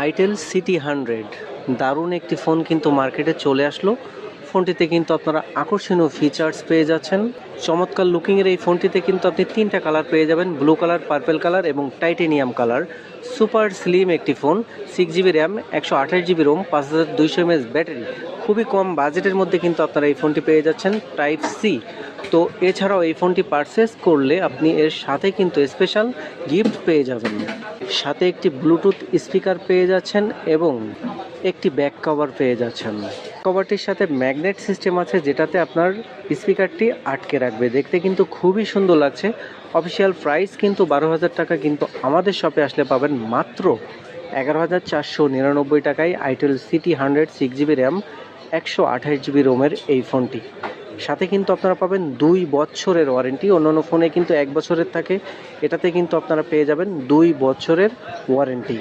Itel city 100 দারুণ একটি phone কিন্তু মার্কেটে চলে আসলো। ফোনটিতে কিন্তু আপনারা আকর্ষণীয় ফিচার্স পেয়ে যাচ্ছেন। চমৎকার লুকিংয়ের এই ফোনটিতে কিন্তু আপনি 3টা কালার পেয়ে যাবেন, ব্লু কালার, পার্পেল কালার এবং টাইটেনিয়াম কালার। সুপার স্লিম একটি phone, 6 GB RAM, 128 GB ROM, 5200 mAh battery. খুবই কম বাজেটের মধ্যে কিন্তু আপনারা এই ফোনটি পেয়ে যাচ্ছেন টাইপ সি। তো এছাড়াও এই ফোনটি পারচেস করলে আপনি এর সাথে কিন্তু স্পেশাল গিফট পেয়ে যাবেন। সাথে একটি ব্লুটুথ স্পিকার পেয়ে যাচ্ছেন এবং একটি ব্যাক কভার পেয়ে যাচ্ছেন। কভারটির সাথে ম্যাগনেট সিস্টেম আছে, যেটাতে আপনার স্পিকারটি আটকে রাখবে। দেখতে কিন্তু খুবই সুন্দর লাগছে। অফিসিয়াল প্রাইস কিন্তু 12,000 টাকা, কিন্তু আমাদের শপে আসলে পাবেন মাত্র 11,499 টাকায় itel city 100 6 GB RAM, 128 GB রোমের এই ফোনটি। সাথে কিন্তু আপনারা পাবেন 2 বছরের ওয়ারেন্টি। অন্যান্য ফোনে কিন্তু 1 বছরের থাকে, এটাতে কিন্তু আপনারা পেয়ে যাবেন 2 বছরের ওয়ারেন্টি।